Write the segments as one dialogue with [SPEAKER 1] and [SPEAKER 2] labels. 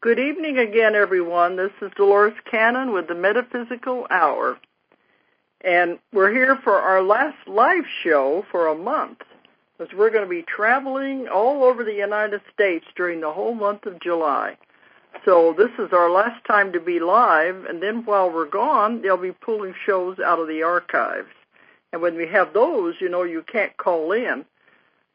[SPEAKER 1] Good evening again, everyone. This is Dolores Cannon with the Metaphysical Hour. And we're here for our last live show for a month, because we're going to be traveling all over the United States during the whole month of July. So this is our last time to be live, and then while we're gone, they'll be pulling shows out of the archives. And when we have those, you know, you can't call in.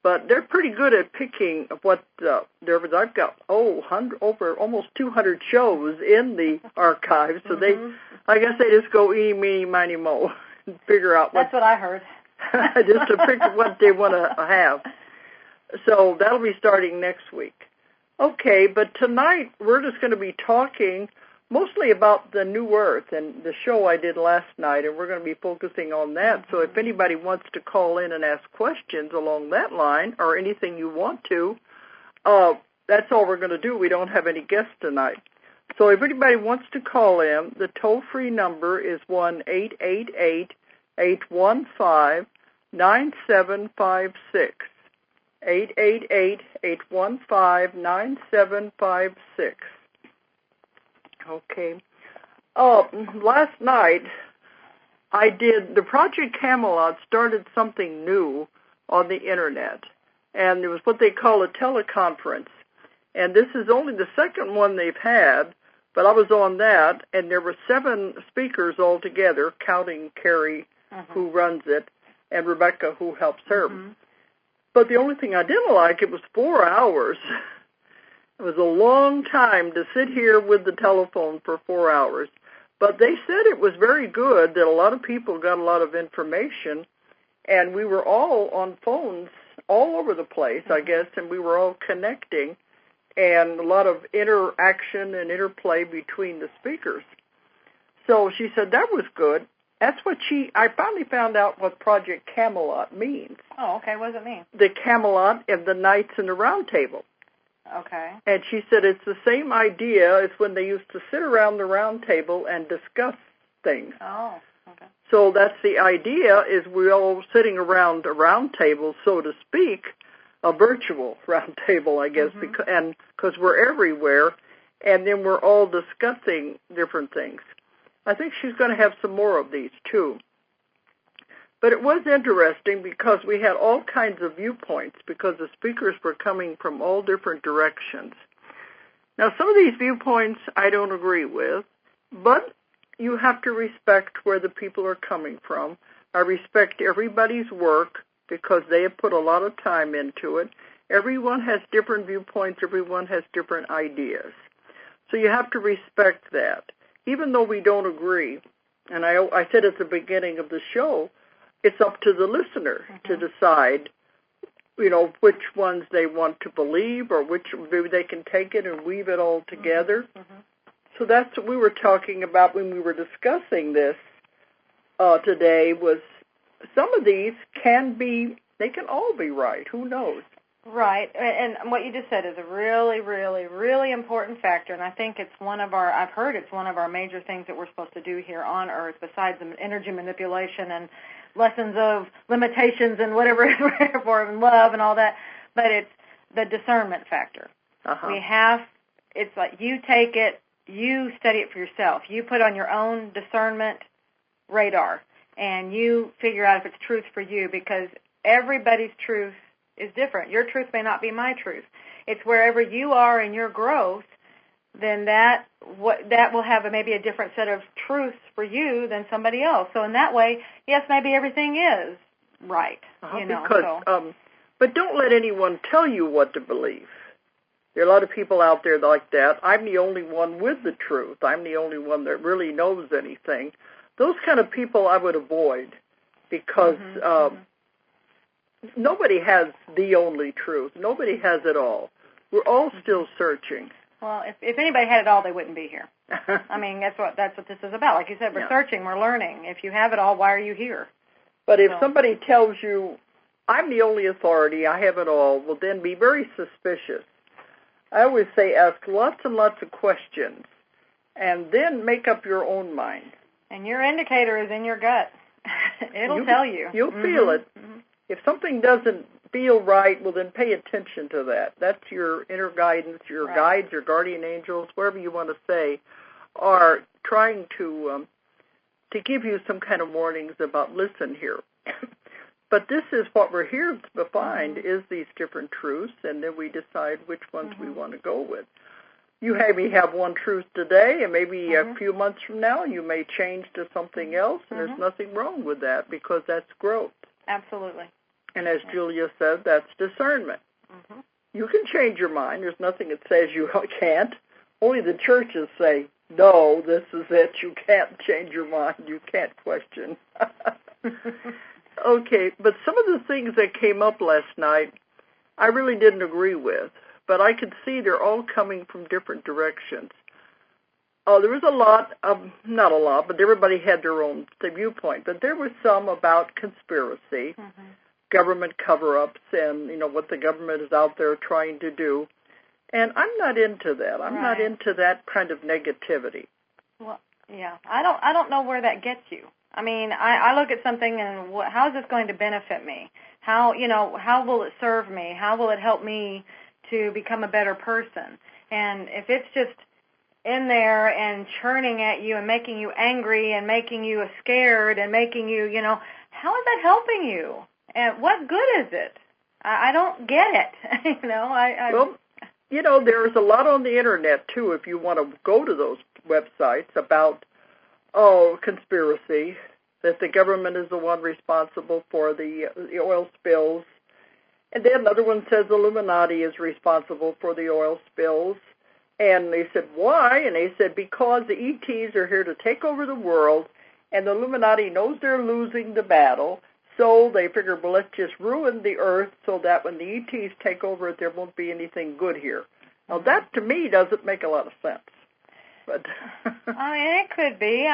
[SPEAKER 1] But they're pretty good at picking what I've got over almost 200 shows in the archives, so I guess they just go eeny, meeny, miny, mo, and figure out
[SPEAKER 2] That's what I heard.
[SPEAKER 1] just to pick what they want to have. So that'll be starting next week. Okay, but tonight we're just going to be talking mostly about the New Earth and the show I did last night, and we're going to be focusing on that. So if anybody wants to call in and ask questions along that line or anything you want to, that's all we're going to do. We don't have any guests tonight. So if anybody wants to call in, the toll-free number is 1-888-815-9756. 888-815-9756. Okay. Last night, the Project Camelot started something new on the Internet, and it was what they call a teleconference. And this is only the second one they've had, but I was on that, and there were 7 speakers altogether, counting Carrie, who runs it, and Rebecca, who helps her. But the only thing I didn't like, it was 4 hours. It was a long time to sit here with the telephone for 4 hours. But they said it was very good, that a lot of people got a lot of information, and we were all on phones all over the place, I guess, and we were all connecting, and a lot of interaction and interplay between the speakers. So she said that was good. That's what I finally found out what Project Camelot means.
[SPEAKER 2] Oh, okay. What does it mean?
[SPEAKER 1] The Camelot of the Knights in the Round Table.
[SPEAKER 2] Okay.
[SPEAKER 1] And she said it's the same idea as when they used to sit around the round table and discuss things.
[SPEAKER 2] Oh, okay.
[SPEAKER 1] So that's the idea, is we're all sitting around a round table, so to speak, a virtual round table, I guess, because we're everywhere, and then we're all discussing different things. I think she's going to have some more of these, too. But it was interesting because we had all kinds of viewpoints, because the speakers were coming from all different directions. Now, some of these viewpoints I don't agree with, but you have to respect where the people are coming from. I respect everybody's work because they have put a lot of time into it. Everyone has different viewpoints. Everyone has different ideas. So you have to respect that, even though we don't agree. And I said at the beginning of the show, it's up to the listener to decide, you know, which ones they want to believe, or which maybe they can take it and weave it all together. So that's what we were talking about when we were discussing this today, was some of these they can all be right. Who knows?
[SPEAKER 2] Right. And what you just said is a really, really, really important factor, and I think it's I've heard it's one of our major things that we're supposed to do here on Earth, besides the energy manipulation and lessons of limitations and whatever for love and all that, but it's the discernment factor. It's like you take it, you study it for yourself. You put on your own discernment radar, and you figure out if it's truth for you, because everybody's truth is different. Your truth may not be my truth. It's wherever you are in your growth, then that will have maybe a different set of truths for you than somebody else. So in that way, yes, maybe everything is right.
[SPEAKER 1] But don't let anyone tell you what to believe. There are a lot of people out there like that. I'm the only one with the truth. I'm the only one that really knows anything. Those kind of people I would avoid, because nobody has the only truth. Nobody has it all. We're all still searching.
[SPEAKER 2] Well, if anybody had it all, they wouldn't be here. I mean, that's what this is about. Like you said, we're searching, we're learning. If you have it all, why are you here?
[SPEAKER 1] But if somebody tells you, I'm the only authority, I have it all, well, then be very suspicious. I always say ask lots and lots of questions, and then make up your own mind.
[SPEAKER 2] And your indicator is in your gut. It'll tell you.
[SPEAKER 1] You'll feel it. if something doesn't feel right, well, then pay attention to that. That's your inner guidance, your guides, your guardian angels, whatever you want to say, are trying to give you some kind of warnings about, listen here. But this is what we're here to find, is these different truths, and then we decide which ones we want to go with. You may have one truth today, and maybe a few months from now you may change to something else, and there's nothing wrong with that because that's growth.
[SPEAKER 2] Absolutely.
[SPEAKER 1] And as Julia said, that's discernment. You can change your mind. There's nothing that says you can't. Only the churches say, no, this is it. You can't change your mind. You can't question. Okay, but some of the things that came up last night, I really didn't agree with. But I could see they're all coming from different directions. There was a lot, not a lot, but everybody had their own viewpoint. But there was some about conspiracy, government cover-ups, and, what the government is out there trying to do. And I'm not into that. I'm not into that kind of negativity.
[SPEAKER 2] Well, yeah. I don't know where that gets you. I mean, I look at something and how is this going to benefit me? How will it serve me? How will it help me to become a better person? And if it's just in there and churning at you and making you angry and making you scared and making you, how is that helping you? And what good is it? I don't get it.
[SPEAKER 1] Well, there's a lot on the Internet, too, if you want to go to those websites about, conspiracy, that the government is the one responsible for the oil spills. And then another one says Illuminati is responsible for the oil spills. And they said, why? And they said, because the ETs are here to take over the world, and the Illuminati knows they're losing the battle, so they figured, well, let's just ruin the earth so that when the ETs take over it, there won't be anything good here. Now, that, to me, doesn't make a lot of sense. But
[SPEAKER 2] I mean, it could be.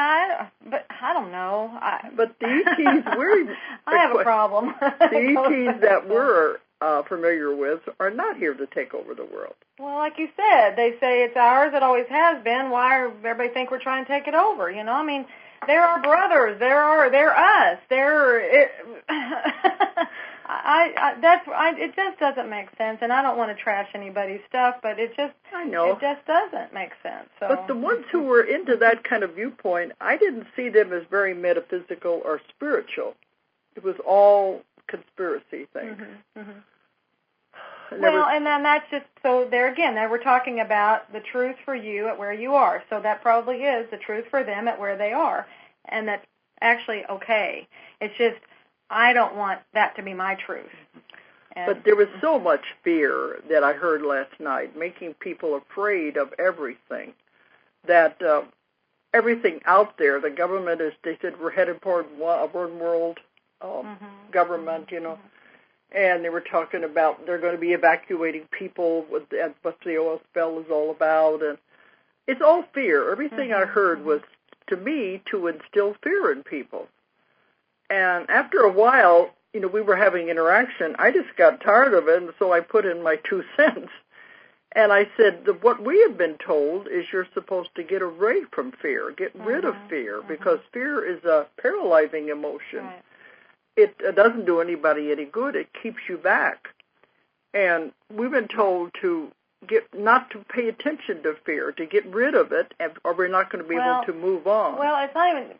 [SPEAKER 2] But I don't know.
[SPEAKER 1] But the ETs we're...
[SPEAKER 2] I have a problem.
[SPEAKER 1] The ETs that we're familiar with are not here to take over the world.
[SPEAKER 2] Well, like you said, they say it's ours, it always has been. Why does everybody think we're trying to take it over? I mean, they're our brothers. They're us. It just doesn't make sense, and I don't want to trash anybody's stuff, but it just doesn't make sense. So. But
[SPEAKER 1] the ones who were into that kind of viewpoint, I didn't see them as very metaphysical or spiritual. It was all conspiracy things.
[SPEAKER 2] And then that's just, so there again, they were talking about the truth for you at where you are. So that probably is the truth for them at where they are. And that's actually okay. It's just, I don't want that to be my truth.
[SPEAKER 1] But there was so much fear that I heard last night, making people afraid of everything, that everything out there, the government is, they said we're headed toward a one world government, and they were talking about they're going to be evacuating people, what the oil spill is all about, and it's all fear. Everything I heard was, to me, to instill fear in people. And after a while, we were having interaction. I just got tired of it, and so I put in my 2 cents. And I said, what we have been told is you're supposed to get away from fear, get rid of fear, because fear is a paralyzing emotion.
[SPEAKER 2] Right.
[SPEAKER 1] It doesn't do anybody any good. It keeps you back. And we've been told to not to pay attention to fear, to get rid of it, or we're not going to be able to move on.
[SPEAKER 2] Well, it's not even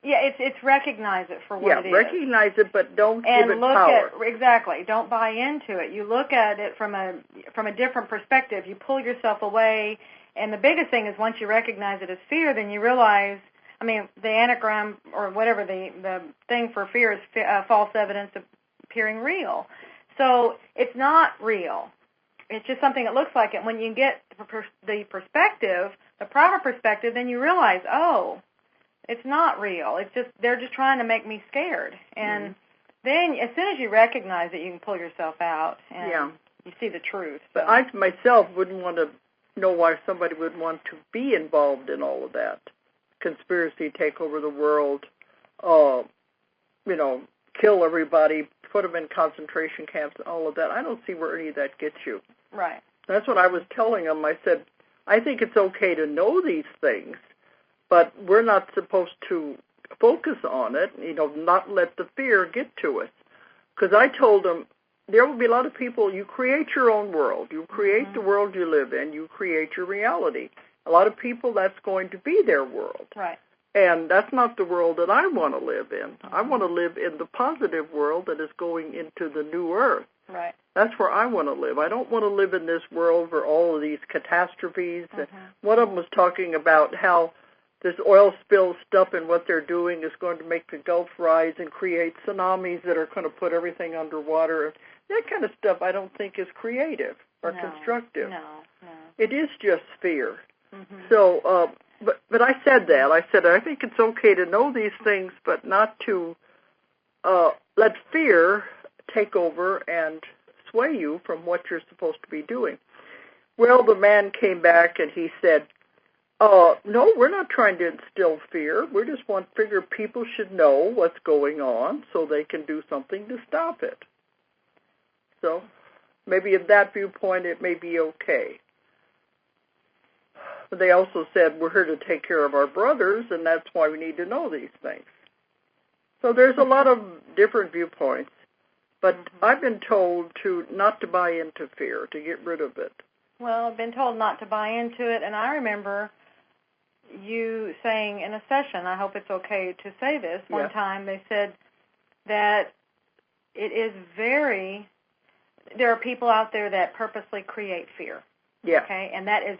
[SPEAKER 2] it's recognize it for what it is.
[SPEAKER 1] Yeah, recognize it, but don't give it power.
[SPEAKER 2] Exactly. Don't buy into it. You look at it from a different perspective. You pull yourself away, and the biggest thing is once you recognize it as fear, then you realize, I mean, the anagram or whatever the thing for fear is false evidence appearing real. So it's not real. It's just something that looks like it. When you get the perspective, the proper perspective, then you realize, oh, it's not real. It's just they're just trying to make me scared. And then as soon as you recognize it, you can pull yourself out and you see the truth. So.
[SPEAKER 1] But I myself wouldn't want to know why somebody would want to be involved in all of that. Conspiracy, take over the world, kill everybody, put them in concentration camps, and all of that. I don't see where any of that gets you.
[SPEAKER 2] Right.
[SPEAKER 1] That's what I was telling them. I said, I think it's okay to know these things, but we're not supposed to focus on it, not let the fear get to us. Because I told them, there will be a lot of people, you create your own world. You create the world you live in. You create your reality. A lot of people, that's going to be their world.
[SPEAKER 2] Right.
[SPEAKER 1] And that's not the world that I want to live in. I want to live in the positive world that is going into the new earth.
[SPEAKER 2] Right.
[SPEAKER 1] That's where I want to live. I don't want to live in this world where all of these catastrophes. One of them was talking about how this oil spill stuff and what they're doing is going to make the Gulf rise and create tsunamis that are going to put everything underwater. That kind of stuff I don't think is creative or constructive.
[SPEAKER 2] No.
[SPEAKER 1] It is just fear. So, but I said that. I said I think it's okay to know these things, but not to let fear take over and sway you from what you're supposed to be doing. Well, the man came back and he said, no, we're not trying to instill fear. We just figure people should know what's going on so they can do something to stop it. So maybe in that viewpoint it may be okay. But they also said we're here to take care of our brothers, and that's why we need to know these things. So there's a lot of different viewpoints. But I've been told not to buy into fear, to get rid of it.
[SPEAKER 2] Well, I've been told not to buy into it, and I remember you saying in a session, I hope it's okay to say this, one time they said that it is there are people out there that purposely create fear.
[SPEAKER 1] Yeah.
[SPEAKER 2] Okay, and that is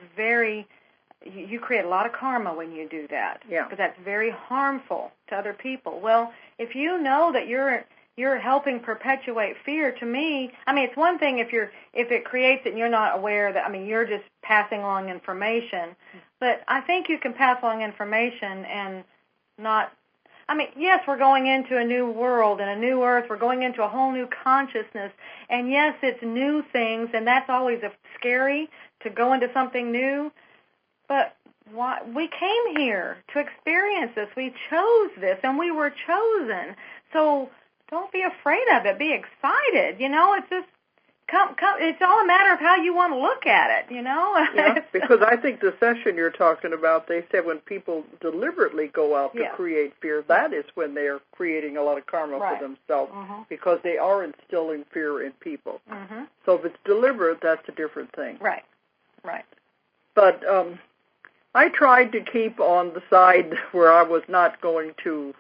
[SPEAKER 2] you create a lot of karma when you do that.
[SPEAKER 1] Yeah.
[SPEAKER 2] Because that's very harmful to other people. Well, if you know that you're helping perpetuate fear, to me, I mean, it's one thing if it creates it and you're not aware that, I mean, you're just passing along information. But I think you can pass along information and not, I mean, yes, we're going into a new world and a new earth. We're going into a whole new consciousness. And yes, it's new things, and that's always scary to go into something new. But we came here to experience this. We chose this, and we were chosen. So don't be afraid of it. Be excited. You know, it's just it's all a matter of how you want to look at it, you know?
[SPEAKER 1] Yeah, because I think the session you're talking about, they said when people deliberately go out to create fear, that is when they're creating a lot of karma for themselves because they are instilling fear in people. So if it's deliberate, that's a different thing.
[SPEAKER 2] Right.
[SPEAKER 1] But I tried to keep on the side where I was not going to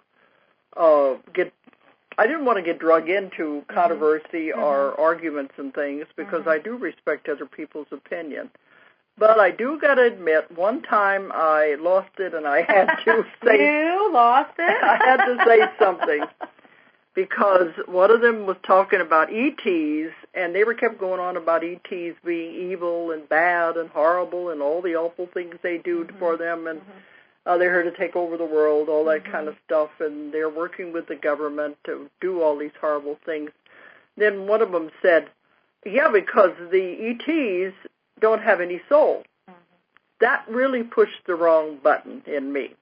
[SPEAKER 1] I didn't want to get drug into controversy or arguments and things because I do respect other people's opinion. But I do got to admit, one time I lost it and I had to say...
[SPEAKER 2] You lost it?
[SPEAKER 1] I had to say something because one of them was talking about ETs, and they kept going on about ETs being evil and bad and horrible and all the awful things they do for them, and they're here to take over the world, all that kind of stuff, and they're working with the government to do all these horrible things. Then one of them said, yeah, because the ETs don't have any soul. That really pushed the wrong button in me.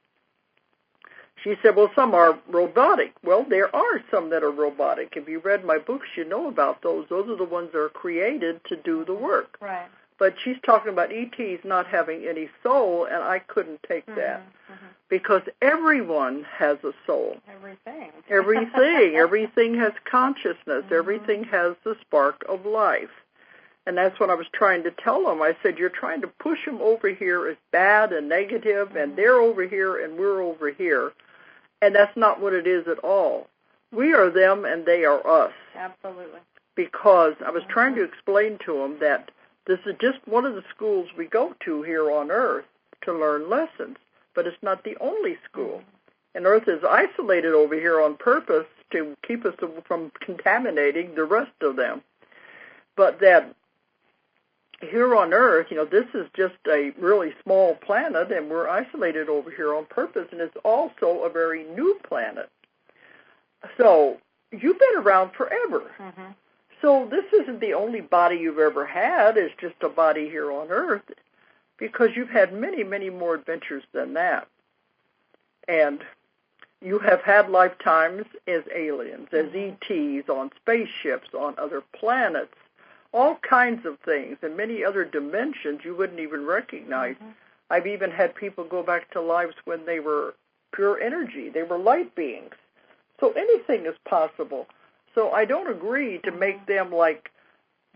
[SPEAKER 1] She said, well, some are robotic. Well, there are some that are robotic. If you read my books, you know about those. Those are the ones that are created to do the work.
[SPEAKER 2] Right.
[SPEAKER 1] But she's talking about ETs not having any soul, and I couldn't take that because everyone has a soul. Everything has consciousness. Everything has the spark of life. And that's what I was trying to tell them. I said, you're trying to push them over here as bad and negative, and they're over here and we're over here. And that's not what it is at all. We are them and they are us.
[SPEAKER 2] Absolutely.
[SPEAKER 1] Because I was trying to explain to them that this is just one of the schools we go to here on Earth to learn lessons, but it's not the only school. And Earth is isolated over here on purpose to keep us from contaminating the rest of them. But that here on Earth, you know, this is just a really small planet, and we're isolated over here on purpose, and it's also a very new planet. So you've been around forever. So this isn't the only body you've ever had. It's just a body here on Earth because you've had many, many more adventures than that. And you have had lifetimes as aliens, as ETs, on spaceships, on other planets, all kinds of things, and many other dimensions you wouldn't even recognize. I've even had people go back to lives when they were pure energy. They were light beings. So anything is possible. So I don't agree to make them like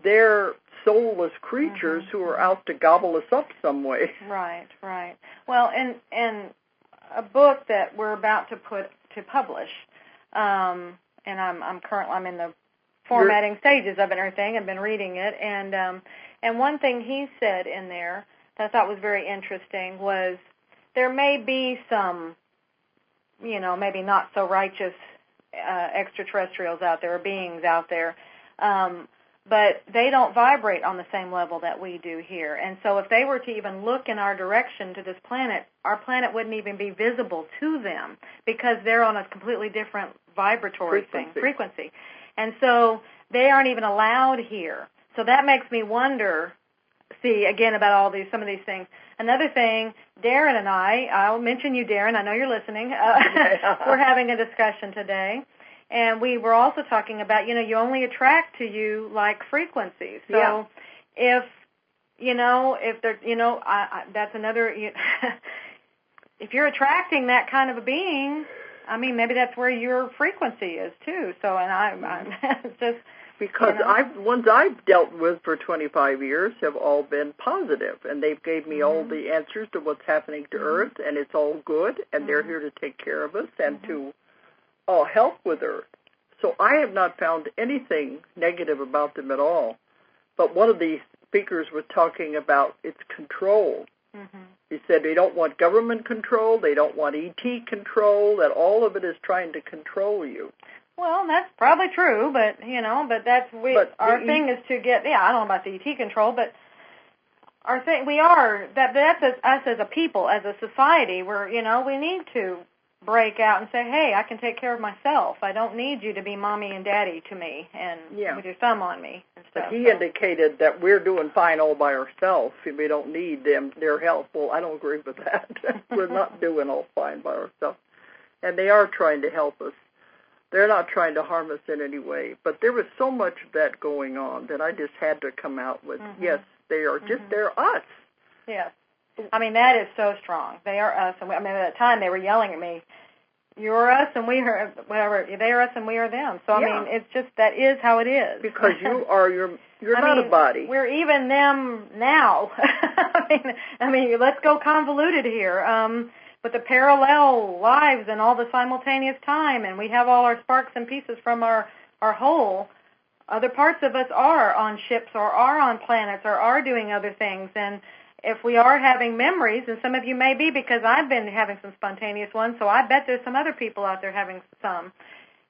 [SPEAKER 1] they're soulless creatures who are out to gobble us up some way.
[SPEAKER 2] Right, right. Well, and a book that we're about to publish, and I'm in the formatting stages of it and everything. I've been reading it, and one thing he said in there that I thought was very interesting was there may be some, maybe not so righteous extraterrestrials out there or beings out there, but they don't vibrate on the same level that we do here. And so if they were to even look in our direction to this planet, our planet wouldn't even be visible to them because they're on a completely different vibratory frequency. And so they aren't even allowed here. So that makes me wonder, again, about some of these things. Another thing, Darren and I'll mention you, Darren, I know you're listening. We're having a discussion today. And we were also talking about, you only attract to you like frequencies. So if there, that's another, if you're attracting that kind of a being, I mean, maybe that's where your frequency is too. So, and I'm just...
[SPEAKER 1] Because ones I've dealt with for 25 years have all been positive, and they've gave me all the answers to what's happening to Earth, and it's all good, and they're here to take care of us and to help with Earth. So I have not found anything negative about them at all. But one of the speakers was talking about its control. He said they don't want government control, they don't want ET control, that all of it is trying to control you.
[SPEAKER 2] Well, that's probably true, but that's our thing is to get. I don't know about the ET control, but our thing that's us as a people, as a society. We need to break out and say, hey, I can take care of myself. I don't need you to be mommy and daddy to me and with your thumb on me and stuff.
[SPEAKER 1] But he indicated that we're doing fine all by ourselves. We don't need their help. Well, I don't agree with that. We're not doing all fine by ourselves, and they are trying to help us. They're not trying to harm us in any way. But there was so much of that going on that I just had to come out with, yes, they are they're us.
[SPEAKER 2] Yes. I mean, that is so strong. They are us. And at that time they were yelling at me, you're us and we are, whatever, they are us and we are them. So, I mean, it's just, that is how it is.
[SPEAKER 1] Because you're not a body.
[SPEAKER 2] We're even them now. I mean, let's go convoluted here. With the parallel lives and all the simultaneous time, and we have all our sparks and pieces from our whole. Other parts of us are on ships or are on planets or are doing other things, and if we are having memories, and some of you may be because I've been having some spontaneous ones, so I bet there's some other people out there having some.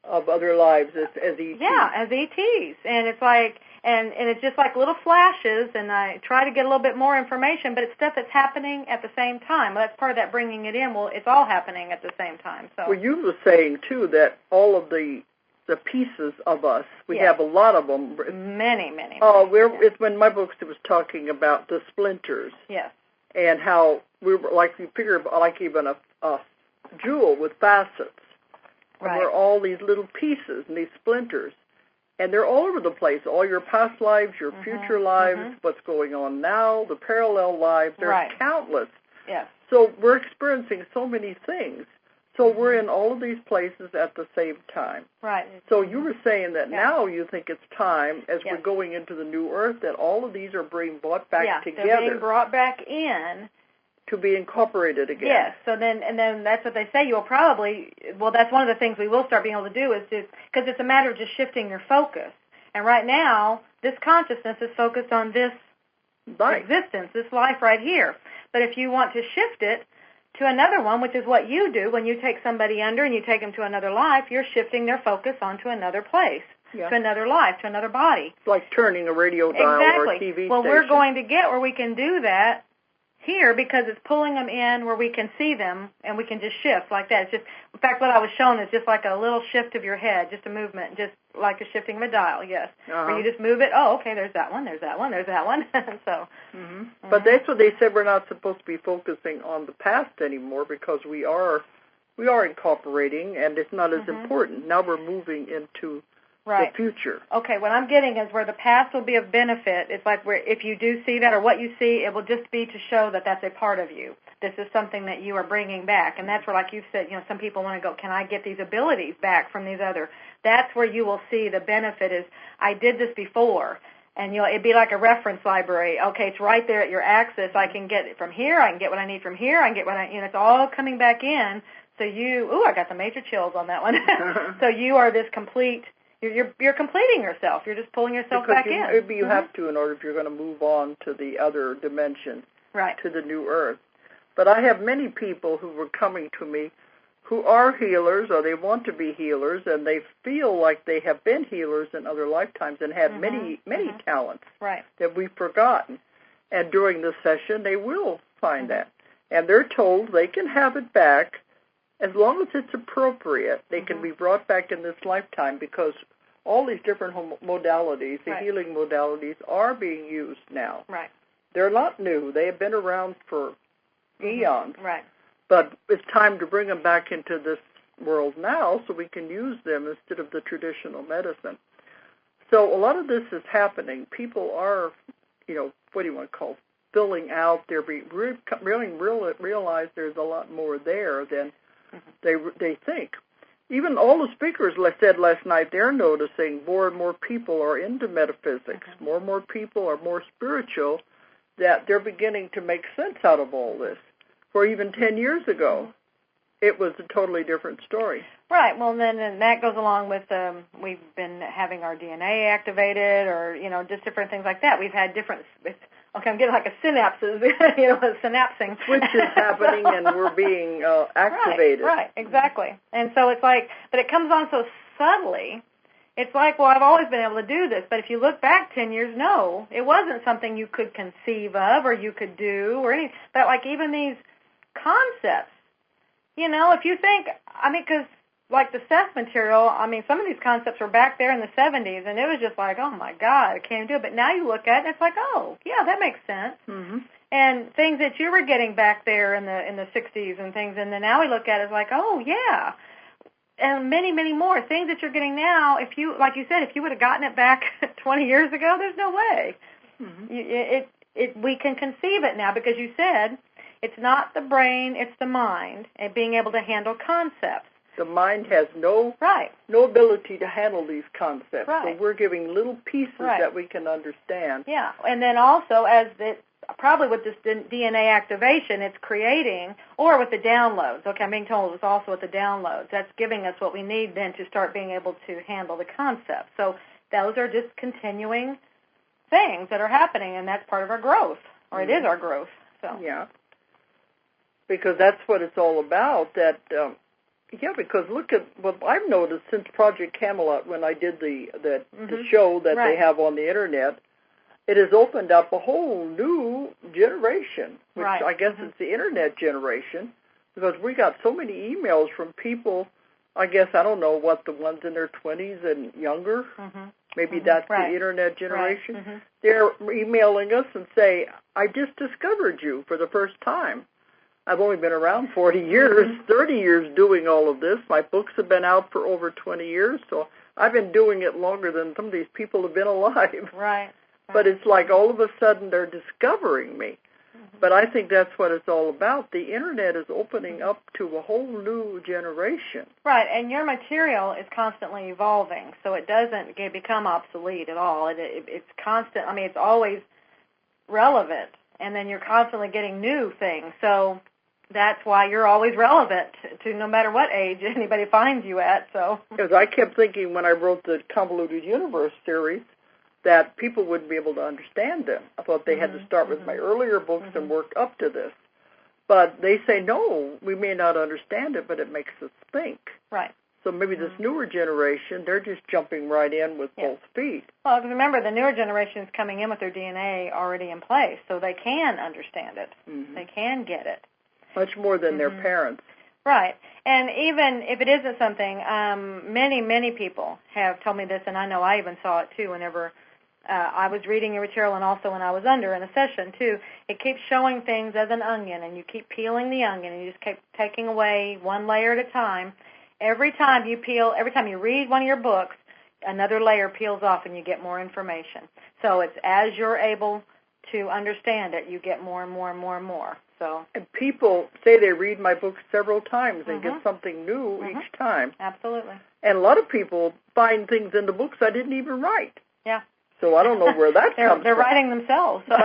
[SPEAKER 1] Of other lives as ETs.
[SPEAKER 2] Yeah, as ETs. And it's like, and it's just like little flashes, and I try to get a little bit more information, but it's stuff that's happening at the same time. Well, that's part of that bringing it in. Well, it's all happening at the same time. So.
[SPEAKER 1] Well, you were saying, too, that all of the pieces of us, we have a lot of them.
[SPEAKER 2] Many.
[SPEAKER 1] It's when my books was talking about the splinters.
[SPEAKER 2] Yes.
[SPEAKER 1] And how we were, like, you figure, like even a jewel with facets.
[SPEAKER 2] Right.
[SPEAKER 1] And we're all these little pieces and these splinters. And they're all over the place. All your past lives, your future lives, what's going on now, the parallel lives. There's countless.
[SPEAKER 2] Yes.
[SPEAKER 1] So we're experiencing so many things. So we're in all of these places at the same time.
[SPEAKER 2] Right.
[SPEAKER 1] So you were saying that now you think it's time, as we're going into the new Earth, that all of these are being brought back together.
[SPEAKER 2] They're being brought back in.
[SPEAKER 1] To be incorporated again.
[SPEAKER 2] Yes. So then that's what they say. You'll probably, that's one of the things we will start being able to do is because it's a matter of just shifting your focus. And right now, this consciousness is focused on this existence, this life right here. But if you want to shift it to another one, which is what you do when you take somebody under and you take them to another life, you're shifting their focus onto another place, to another life, to another body.
[SPEAKER 1] It's like turning a radio dial or a TV station.
[SPEAKER 2] Well, we're going to get where we can do that here because it's pulling them in where we can see them and we can just shift like that. It's just, in fact, what I was shown is just like a little shift of your head, just a movement, just like a shifting of a dial, yes. Where you just move it, okay, there's that one, there's that one, there's that one. So.
[SPEAKER 1] But that's what they said, we're not supposed to be focusing on the past anymore because we are incorporating and it's not as important. Now we're moving into
[SPEAKER 2] Right.
[SPEAKER 1] the future.
[SPEAKER 2] Okay, what I'm getting is where the past will be of benefit. It's like where if you do see that or what you see, it will just be to show that that's a part of you. This is something that you are bringing back. And that's where, like you said, some people want to go, can I get these abilities back from these other? That's where you will see the benefit is, I did this before. And it'd be like a reference library. Okay, it's right there at your axis. I can get it from here. I can get what I need from here. I can get what it's all coming back in. So I got the major chills on that one. So you are this complete. You're completing yourself. You're just pulling yourself back in.
[SPEAKER 1] Maybe you have to in order if you're going to move on to the other dimension,
[SPEAKER 2] right?
[SPEAKER 1] To the new earth. But I have many people who were coming to me who are healers or they want to be healers and they feel like they have been healers in other lifetimes and had many talents that we've forgotten. And during the session, they will find that. And they're told they can have it back as long as it's appropriate. They can be brought back in this lifetime because all these different modalities, the healing modalities, are being used now.
[SPEAKER 2] Right.
[SPEAKER 1] They're not new. They have been around for eons.
[SPEAKER 2] Right.
[SPEAKER 1] But it's time to bring them back into this world now so we can use them instead of the traditional medicine. So a lot of this is happening. People are, what do you want to call, filling out. They're really realize there's a lot more there than they think. Even all the speakers said last night, they're noticing more and more people are into metaphysics. More and more people are more spiritual, that they're beginning to make sense out of all this. For even 10 years ago, it was a totally different story.
[SPEAKER 2] Right. Well, then and that goes along with we've been having our DNA activated or, just different things like that. We've had different I'm getting like a synapses, a synapsing.
[SPEAKER 1] Switches happening and we're being activated.
[SPEAKER 2] Right, exactly. And so it's like, but it comes on so subtly. It's like, well, I've always been able to do this, but if you look back 10 years, no, it wasn't something you could conceive of or you could do or anything. But like even these concepts, if you think, because like the Seth material, some of these concepts were back there in the 70s, and it was just like, oh, my God, I can't do it. But now you look at it, and it's like, oh, yeah, that makes sense. And things that you were getting back there in the 60s and things, and then now we look at it, it's like, oh, yeah. And many, many more things that you're getting now, if you, like you said, if you would have gotten it back 20 years ago, there's no way. We can conceive it now because you said it's not the brain, it's the mind, and being able to handle concepts.
[SPEAKER 1] The mind has no ability to handle these concepts. So we're giving little pieces that we can understand.
[SPEAKER 2] Yeah, and then also probably with this DNA activation, it's creating, or with the downloads. Okay, I'm being told it's also with the downloads. That's giving us what we need then to start being able to handle the concepts. So those are just continuing things that are happening, and that's part of our growth, or it is our growth. So
[SPEAKER 1] yeah, because that's what it's all about. Because look at what I've noticed since Project Camelot, when I did the show that they have on the internet, it has opened up a whole new generation, which I guess it's the internet generation, because we got so many emails from people, I guess, I don't know what, the ones in their 20s and younger, maybe that's the internet generation. They're emailing us and say, I just discovered you for the first time. I've only been around 40 years, 30 years doing all of this. My books have been out for over 20 years, so I've been doing it longer than some of these people have been alive.
[SPEAKER 2] Right.
[SPEAKER 1] But it's like all of a sudden they're discovering me. But I think that's what it's all about. The internet is opening up to a whole new generation.
[SPEAKER 2] Right, and your material is constantly evolving, so it doesn't become obsolete at all. It's constant. It's always relevant, and then you're constantly getting new things. So that's why you're always relevant to no matter what age anybody finds you at. So
[SPEAKER 1] because I kept thinking when I wrote the Convoluted Universe series that people wouldn't be able to understand them. I thought they had to start with my earlier books and work up to this. But they say, no, we may not understand it, but it makes us think.
[SPEAKER 2] Right.
[SPEAKER 1] So maybe this newer generation, they're just jumping right in with both feet.
[SPEAKER 2] Well, remember, the newer generation is coming in with their DNA already in place, so they can understand it. They can get it.
[SPEAKER 1] Much more than their parents.
[SPEAKER 2] Right. And even if it isn't something, many, many people have told me this, and I know I even saw it, too, whenever I was reading your material and also when I was under in a session, too. It keeps showing things as an onion, and you keep peeling the onion, and you just keep taking away one layer at a time. Every time you read one of your books, another layer peels off and you get more information. So it's as you're able to understand it, you get more and more and more and more. So,
[SPEAKER 1] and people say they read my book several times and get something new each time.
[SPEAKER 2] Absolutely.
[SPEAKER 1] And a lot of people find things in the books I didn't even write.
[SPEAKER 2] Yeah.
[SPEAKER 1] So I don't know where that comes from.
[SPEAKER 2] They're writing themselves. So.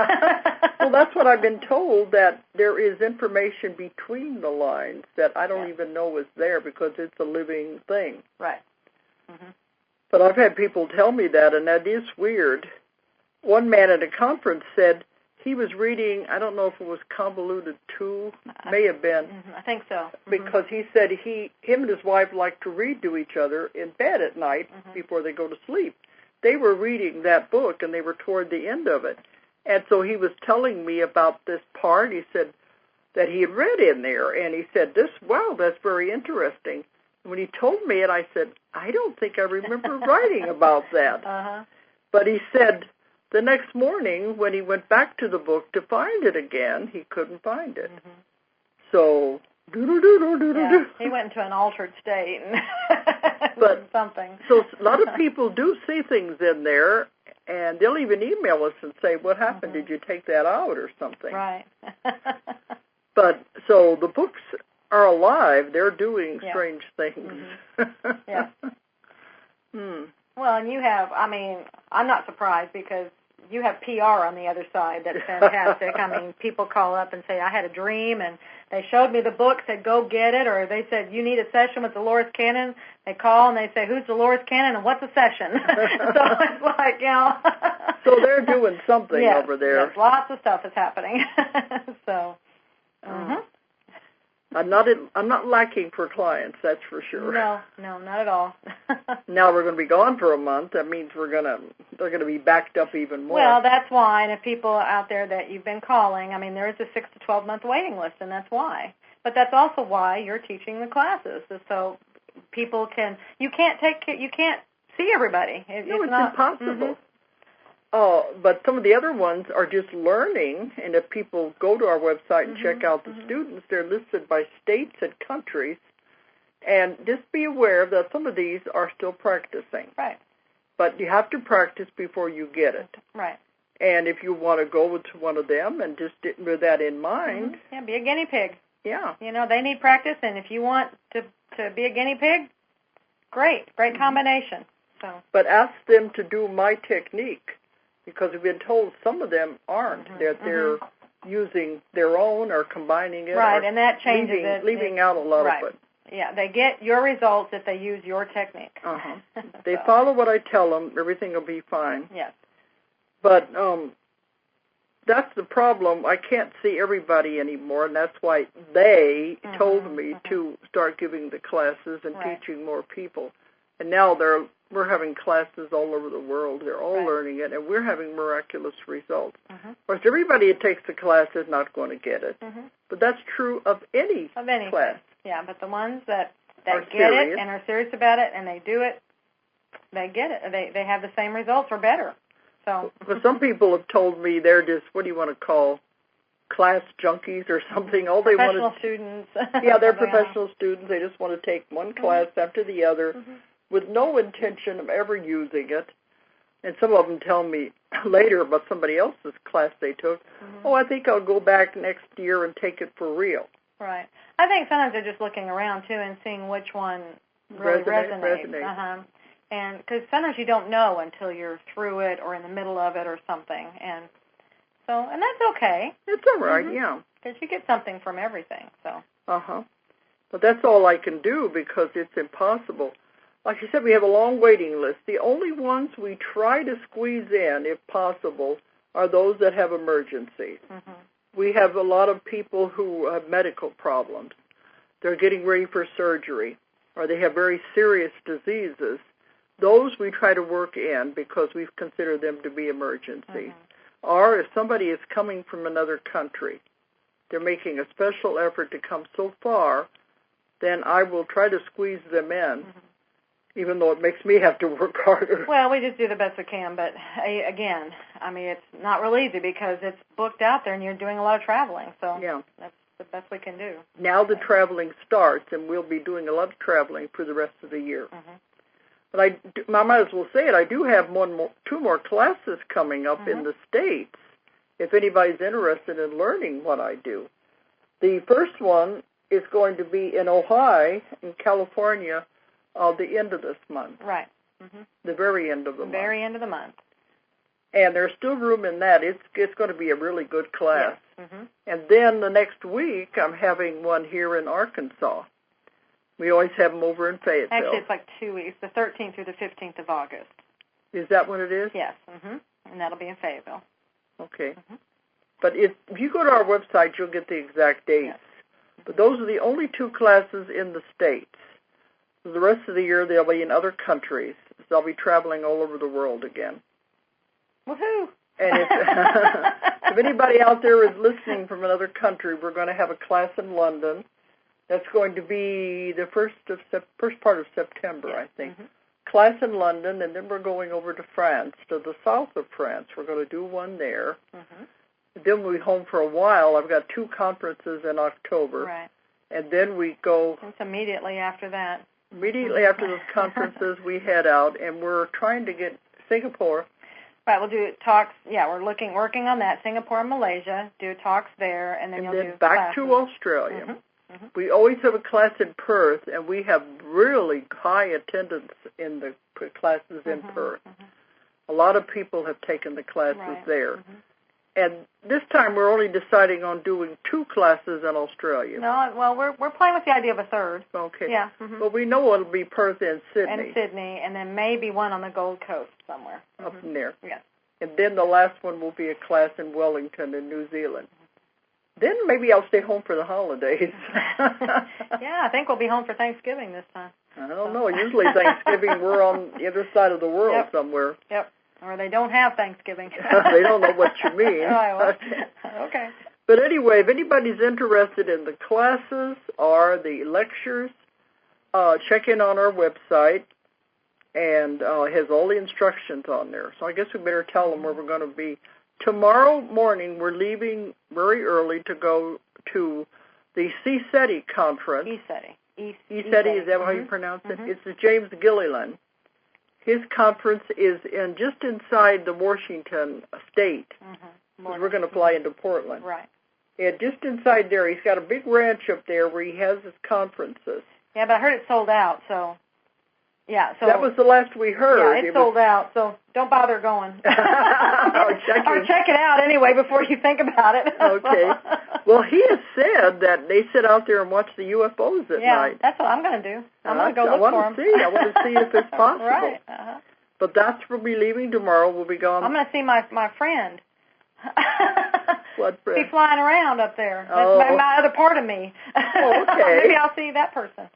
[SPEAKER 1] Well, that's what I've been told, that there is information between the lines that I don't even know is there because it's a living thing.
[SPEAKER 2] Right.
[SPEAKER 1] But I've had people tell me that, and that is weird. One man at a conference said he was reading, I don't know if it was Convoluted 2, may have been.
[SPEAKER 2] I think so.
[SPEAKER 1] Because he said him and his wife like to read to each other in bed at night before they go to sleep. They were reading that book, and they were toward the end of it. And so he was telling me about this part. He said that he had read in there, and he said, wow, that's very interesting. And when he told me it, I said, I don't think I remember writing about that. But he said the next morning when he went back to the book to find it again, he couldn't find it. So,
[SPEAKER 2] he went into an altered state and
[SPEAKER 1] but
[SPEAKER 2] something.
[SPEAKER 1] So a lot of people do see things in there, and they'll even email us and say, what happened? Did you take that out or something?
[SPEAKER 2] Right.
[SPEAKER 1] But so the books are alive. They're doing strange things.
[SPEAKER 2] Yeah. Well, and you have, I mean, I'm not surprised because you have PR on the other side that's fantastic. I mean, people call up and say, I had a dream, and they showed me the book, said, go get it, or they said, you need a session with Dolores Cannon. They call, and they say, who's Dolores Cannon, and what's a session? So it's like, you know.
[SPEAKER 1] So they're doing something over there.
[SPEAKER 2] Yes, lots of stuff is happening. So,
[SPEAKER 1] I'm not lacking for clients, that's for sure.
[SPEAKER 2] No, not at all.
[SPEAKER 1] Now we're going to be gone for a month. That means they're going to be backed up even more.
[SPEAKER 2] Well, that's why. And if people out there that you've been calling, I mean, there is a 6 to 12 month waiting list, and that's why. But that's also why you're teaching the classes, so people can. You can't see everybody.
[SPEAKER 1] No, it's impossible. But some of the other ones are just learning, and if people go to our website and check out the students, they're listed by states and countries, and just be aware that some of these are still practicing.
[SPEAKER 2] Right.
[SPEAKER 1] But you have to practice before you get it.
[SPEAKER 2] Right.
[SPEAKER 1] And if you want to go with one of them and just with that in mind.
[SPEAKER 2] Yeah, be a guinea pig.
[SPEAKER 1] Yeah.
[SPEAKER 2] You know, they need practice, and if you want to be a guinea pig, great combination. So.
[SPEAKER 1] But ask them to do my technique. Because we've been told some of them aren't, that they're using their own or combining it.
[SPEAKER 2] Right, and that changes
[SPEAKER 1] leaving out a lot of it.
[SPEAKER 2] Yeah, they get your results if they use your technique.
[SPEAKER 1] They follow what I tell them, everything will be fine.
[SPEAKER 2] Yes.
[SPEAKER 1] But that's the problem. I can't see everybody anymore, and that's why they told me to start giving the classes and teaching more people. And now we're having classes all over the world. They're all learning it, and we're having miraculous results. Of course, everybody that takes the class is not going to get it. But that's true of any class.
[SPEAKER 2] Yeah, but the ones that get it and are serious about it and they do it, they get it. They have the same results or better. So.
[SPEAKER 1] But some people have told me they're just, what do you want to call, class junkies or something. All they want
[SPEAKER 2] Professional students.
[SPEAKER 1] Yeah, they're professional students. They just want to take one class after the other. With no intention of ever using it. And some of them tell me later about somebody else's class they took, I think I'll go back next year and take it for real.
[SPEAKER 2] Right. I think sometimes they're just looking around, too, and seeing which one really resonates. And because sometimes you don't know until you're through it or in the middle of it or something. And that's okay.
[SPEAKER 1] It's all right, yeah.
[SPEAKER 2] Because you get something from everything, so.
[SPEAKER 1] But that's all I can do because it's impossible. Like you said, we have a long waiting list. The only ones we try to squeeze in, if possible, are those that have emergencies. We have a lot of people who have medical problems. They're getting ready for surgery, or they have very serious diseases. Those we try to work in because we consider them to be emergencies. Or if somebody is coming from another country, they're making a special effort to come so far, then I will try to squeeze them in. Even though it makes me have to work harder.
[SPEAKER 2] Well, we just do the best we can, but again, I mean, it's not real easy because it's booked out there and you're doing a lot of traveling, so that's the best we can do.
[SPEAKER 1] Now the traveling starts, and we'll be doing a lot of traveling for the rest of the year. But I might as well say it. I do have two more classes coming up in the States. If anybody's interested in learning what I do, the first one is going to be in Ojai, in California, the end of this month.
[SPEAKER 2] Right.
[SPEAKER 1] The very end of the month.
[SPEAKER 2] Very end of the month.
[SPEAKER 1] And there's still room in that. It's going to be a really good class.
[SPEAKER 2] Yes.
[SPEAKER 1] And then the next week, I'm having one here in Arkansas. We always have them over in Fayetteville.
[SPEAKER 2] Actually, it's like 2 weeks, the 13th through the 15th of August.
[SPEAKER 1] Is that when it is?
[SPEAKER 2] Yes. And that'll be in Fayetteville.
[SPEAKER 1] Okay. But if you go to our website, you'll get the exact dates.
[SPEAKER 2] Yes.
[SPEAKER 1] But those are the only two classes in the States. For the rest of the year, they'll be in other countries. So I'll be traveling all over the world again.
[SPEAKER 2] Woohoo!
[SPEAKER 1] And if anybody out there is listening from another country, we're going to have a class in London. That's going to be the first part of September, I think. Class in London, and then we're going over to France, to the south of France. We're going to do one there. Then we'll be home for a while. I've got two conferences in October.
[SPEAKER 2] Right.
[SPEAKER 1] And then we go...
[SPEAKER 2] It's immediately after that.
[SPEAKER 1] Immediately after those conferences, we head out, and we're trying to get Singapore.
[SPEAKER 2] Right, we'll do talks. Yeah, we're working on that. Singapore and Malaysia, do talks there, and then you'll do
[SPEAKER 1] back
[SPEAKER 2] classes.
[SPEAKER 1] To Australia. We always have a class in Perth, and we have really high attendance in the classes in Perth. A lot of people have taken the classes there. And this time we're only deciding on doing two classes in Australia.
[SPEAKER 2] No, well, we're playing with the idea of a third.
[SPEAKER 1] Okay.
[SPEAKER 2] Yeah.
[SPEAKER 1] But we know it'll be Perth and Sydney.
[SPEAKER 2] And then maybe one on the Gold Coast somewhere.
[SPEAKER 1] Up in there.
[SPEAKER 2] Yes.
[SPEAKER 1] And then the last one will be a class in Wellington in New Zealand. Then maybe I'll stay home for the holidays.
[SPEAKER 2] Yeah, I think we'll be home for Thanksgiving this time.
[SPEAKER 1] I don't know. Usually Thanksgiving we're on the other side of the world somewhere.
[SPEAKER 2] Yep. Or they don't have Thanksgiving.
[SPEAKER 1] They don't know what you mean.
[SPEAKER 2] Okay.
[SPEAKER 1] But anyway, if anybody's interested in the classes or the lectures, check in on our website, and it has all the instructions on there. So I guess we better tell them where we're going to be. Tomorrow morning, we're leaving very early to go to the CSETI conference. CSETI, is that how you pronounce it? It's the James Gilliland. His conference is just inside the Washington state. We're going to fly into Portland.
[SPEAKER 2] Right.
[SPEAKER 1] Yeah, just inside there. He's got a big ranch up there where he has his conferences.
[SPEAKER 2] Yeah, but I heard it sold out, so... Yeah, so
[SPEAKER 1] that was the last we heard.
[SPEAKER 2] Yeah, it sold out, so don't bother going.
[SPEAKER 1] Or
[SPEAKER 2] check it out anyway before you think about it.
[SPEAKER 1] Okay. Well, he has said that they sit out there and watch the UFOs at night.
[SPEAKER 2] Yeah, that's what I'm going to do. I'm going to go look for them.
[SPEAKER 1] I want to see if it's possible.
[SPEAKER 2] Right.
[SPEAKER 1] But that's where we'll be leaving tomorrow. We'll be gone.
[SPEAKER 2] I'm going to see my friend.
[SPEAKER 1] What friend?
[SPEAKER 2] Be flying around up there. That's my other part of me.
[SPEAKER 1] Oh, okay.
[SPEAKER 2] Maybe I'll see that person.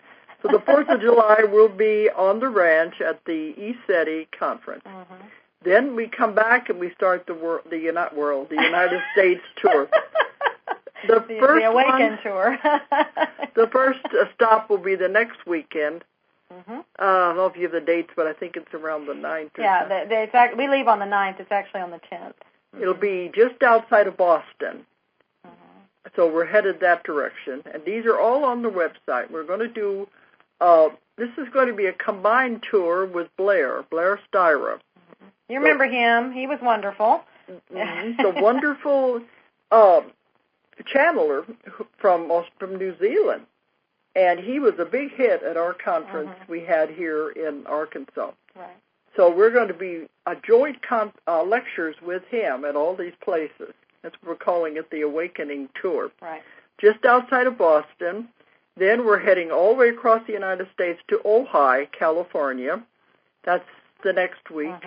[SPEAKER 1] So the 4th of July, we'll be on the ranch at the ESETI conference. Then we come back and we start the United States tour. The
[SPEAKER 2] Awaken tour.
[SPEAKER 1] The first stop will be the next weekend. I don't know if you have the dates, but I think it's around the 9th.
[SPEAKER 2] Yeah, we leave on the 9th. It's actually on the 10th.
[SPEAKER 1] It'll be just outside of Boston. So we're headed that direction. And these are all on the website. We're going to do... this is going to be a combined tour with Blair Styra.
[SPEAKER 2] You remember him. He was wonderful.
[SPEAKER 1] The wonderful channeler from New Zealand. And he was a big hit at our conference we had here in Arkansas.
[SPEAKER 2] Right.
[SPEAKER 1] So we're going to be joint lectures with him at all these places. That's what we're calling it, the Awakening Tour.
[SPEAKER 2] Right.
[SPEAKER 1] Just outside of Boston. Then we're heading all the way across the United States to Ojai, California. That's the next week.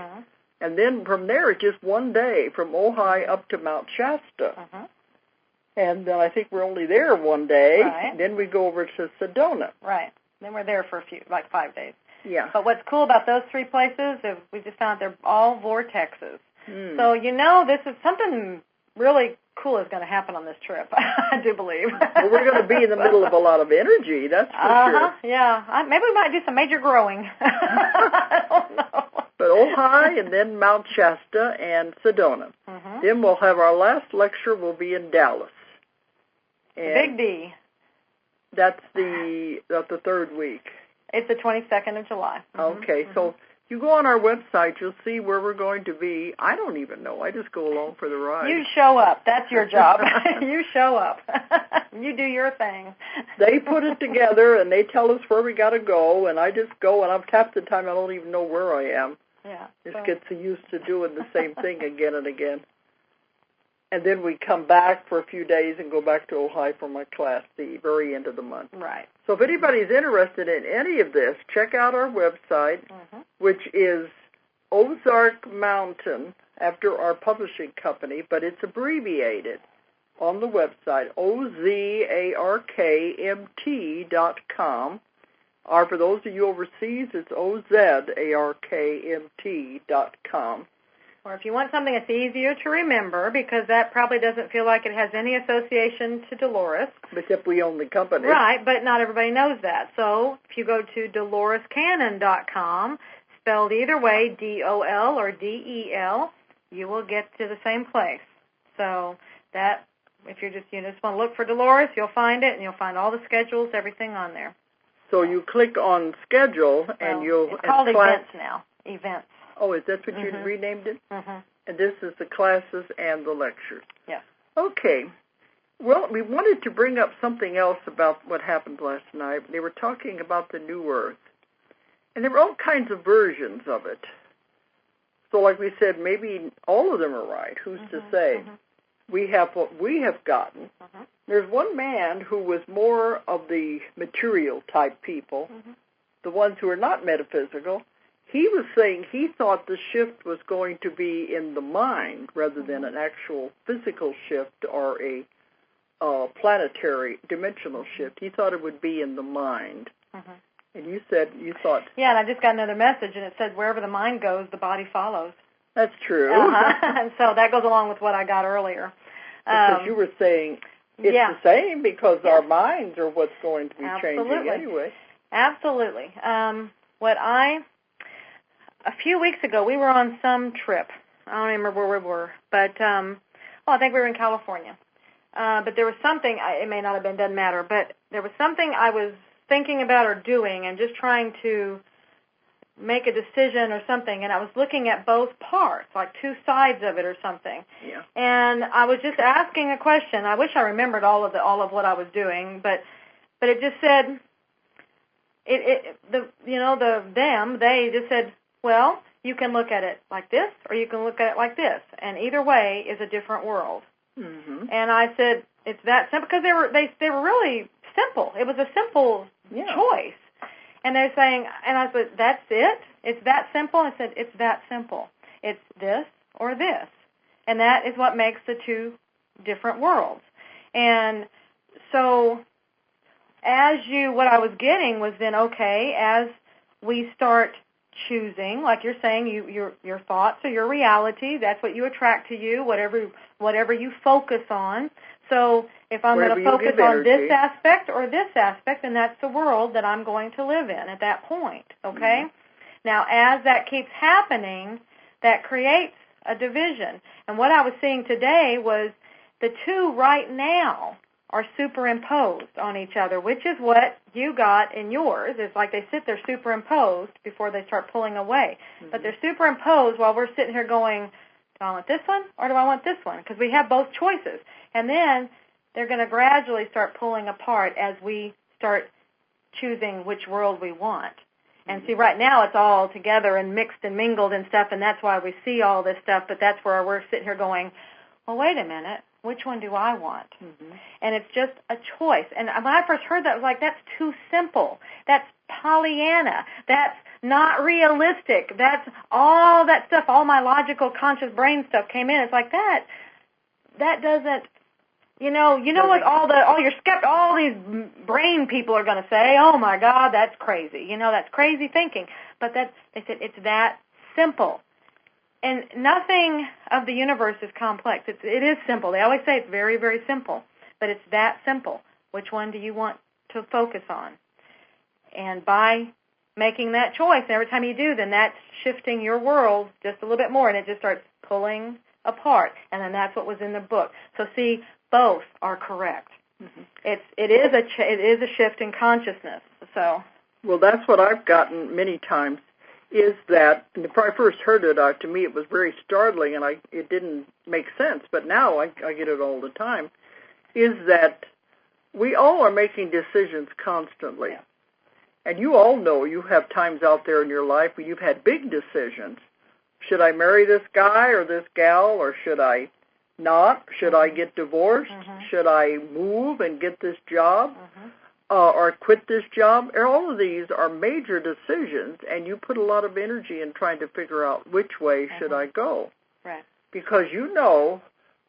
[SPEAKER 1] And then from there, it's just one day from Ojai up to Mount Shasta. And I think we're only there one day.
[SPEAKER 2] Right.
[SPEAKER 1] Then we go over to Sedona.
[SPEAKER 2] Right. Then we're there for 5 days.
[SPEAKER 1] Yeah.
[SPEAKER 2] But what's cool about those 3 places is we just found they're all vortexes. So this is something really cool is going to happen on this trip. I do believe.
[SPEAKER 1] Well, we're going to be in the middle of a lot of energy, that's for sure.
[SPEAKER 2] Yeah. Maybe we might do some major growing. I don't know.
[SPEAKER 1] But Ojai and then Mount Shasta and Sedona. Then we'll have our last lecture will be in Dallas. And
[SPEAKER 2] Big D.
[SPEAKER 1] That's the 3rd week.
[SPEAKER 2] It's the 22nd of July.
[SPEAKER 1] Okay, so you go on our website, you'll see where we're going to be. I don't even know. I just go along for the ride.
[SPEAKER 2] You show up. That's your job. You show up. You do your thing.
[SPEAKER 1] They put it together, and they tell us where we got to go, and I just go, and half the time I don't even know where I am.
[SPEAKER 2] Yeah.
[SPEAKER 1] Just get so used to doing the same thing again and again. And then we come back for a few days and go back to Ojai for my class the very end of the month.
[SPEAKER 2] Right.
[SPEAKER 1] So if anybody's interested in any of this, check out our website, which is Ozark Mountain, after our publishing company, but it's abbreviated on the website, OZARKMT.com. Or for those of you overseas, it's OZARKMT.com.
[SPEAKER 2] Or if you want something that's easier to remember, because that probably doesn't feel like it has any association to Dolores.
[SPEAKER 1] Except we own the company.
[SPEAKER 2] Right, but not everybody knows that. So if you go to DoloresCannon.com, spelled either way, D-O-L or D-E-L, you will get to the same place. So that, if you just want to look for Dolores, you'll find it, and you'll find all the schedules, everything on there.
[SPEAKER 1] So you click on schedule, and you'll...
[SPEAKER 2] It's called events now, events.
[SPEAKER 1] Oh, is that what you renamed it? And this is the classes and the lectures.
[SPEAKER 2] Yeah.
[SPEAKER 1] Okay. Well, we wanted to bring up something else about what happened last night. They were talking about the New Earth. And there were all kinds of versions of it. So like we said, maybe all of them are right. Who's to say? We have what we have gotten. There's one man who was more of the material type people, the ones who are not metaphysical. He was saying he thought the shift was going to be in the mind rather than an actual physical shift or a planetary dimensional shift. He thought it would be in the mind. And you said you thought...
[SPEAKER 2] Yeah, and I just got another message, and it said, wherever the mind goes, the body follows.
[SPEAKER 1] That's true.
[SPEAKER 2] And so that goes along with what I got earlier.
[SPEAKER 1] Because you were saying it's the same because our minds are what's going to be changing anyway.
[SPEAKER 2] Absolutely. A few weeks ago, we were on some trip. I don't remember where we were, but I think we were in California. But there was something, it may not have been, doesn't matter, but there was something I was thinking about or doing and just trying to make a decision or something, and I was looking at both parts, like two sides of it or something.
[SPEAKER 1] Yeah.
[SPEAKER 2] And I was just asking a question. I wish I remembered all of what I was doing, but it just said, they just said, well, you can look at it like this, or you can look at it like this, and either way is a different world. And I said, it's that simple, because they were really simple. It was a simple choice. And they're saying, and I said, that's it? It's that simple? I said, it's that simple. It's this or this. And that is what makes the two different worlds. And so what I was getting was then, okay, as we start choosing, like you're saying, your thoughts are your reality. That's what you attract to you, whatever you focus on. So if I'm going to focus on this aspect or this aspect, then that's the world that I'm going to live in at that point, okay? Now, as that keeps happening, that creates a division. And what I was seeing today was the two right now are superimposed on each other, which is what you got in yours. It's like they sit there superimposed before they start pulling away. But they're superimposed while we're sitting here going, do I want this one or do I want this one? Because we have both choices. And then they're going to gradually start pulling apart as we start choosing which world we want. And see, right now it's all together and mixed and mingled and stuff, and that's why we see all this stuff, but that's where we're sitting here going, well, wait a minute, which one do I want? And it's just a choice. And when I first heard that, I was like, that's too simple. That's Pollyanna. That's not realistic. That's all that stuff, all my logical, conscious brain stuff came in. It's like that doesn't, what all these brain people are going to say, oh my God, that's crazy. That's crazy thinking. But they said it's that simple. And nothing of the universe is complex. It is simple. They always say it's very, very simple. But it's that simple. Which one do you want to focus on? And by making that choice, every time you do, then that's shifting your world just a little bit more, and it just starts pulling apart. And then that's what was in the book. So see, both are correct. It is a shift in consciousness. So
[SPEAKER 1] Well, that's what I've gotten many times, is that, and when I first heard it, to me it was very startling, and it didn't make sense, but now I get it all the time, is that we all are making decisions constantly.
[SPEAKER 2] Yeah.
[SPEAKER 1] And you all know you have times out there in your life where you've had big decisions. Should I marry this guy or this gal, or should I not? Should I get divorced? Should I move and get this job? Or quit this job? All of these are major decisions, and you put a lot of energy in trying to figure out which way should I go.
[SPEAKER 2] Right.
[SPEAKER 1] Because you know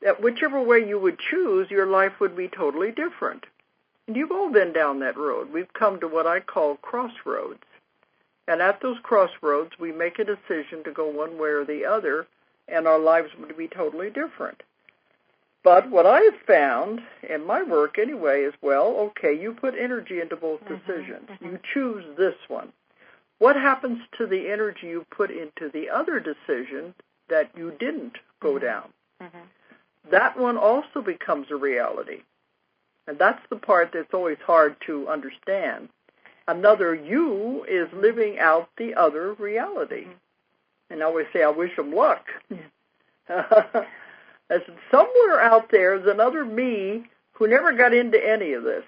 [SPEAKER 1] that whichever way you would choose, your life would be totally different. And you've all been down that road. We've come to what I call crossroads. And at those crossroads, we make a decision to go one way or the other, and our lives would be totally different. But what I have found, in my work anyway, is, well, okay, you put energy into both decisions. You choose this one. What happens to the energy you put into the other decision that you didn't go down? That one also becomes a reality. And that's the part that's always hard to understand. Another you is living out the other reality. And I always say, I wish them luck. I said, somewhere out there is another me who never got into any of this.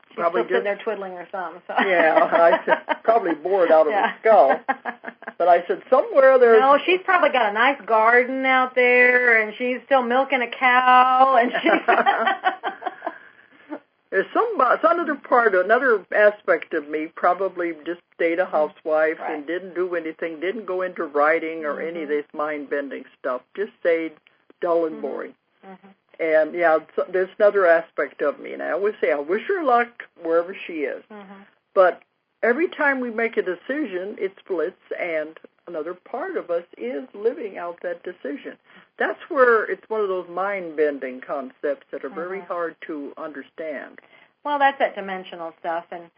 [SPEAKER 2] She's probably still sitting there twiddling her thumbs. So.
[SPEAKER 1] Yeah, I said, probably bored out of her skull. But I said, somewhere there's...
[SPEAKER 2] No, she's probably got a nice garden out there, and she's still milking a cow, and she's...
[SPEAKER 1] There's another aspect of me probably just stayed a housewife and didn't do anything, didn't go into writing or any of this mind-bending stuff, just stayed dull and boring. And, there's another aspect of me. And I always say, I wish her luck wherever she is. But every time we make a decision, it splits, and another part of us is living out that decision. That's where it's one of those mind-bending concepts that are very hard to understand.
[SPEAKER 2] Well, that's that dimensional stuff. And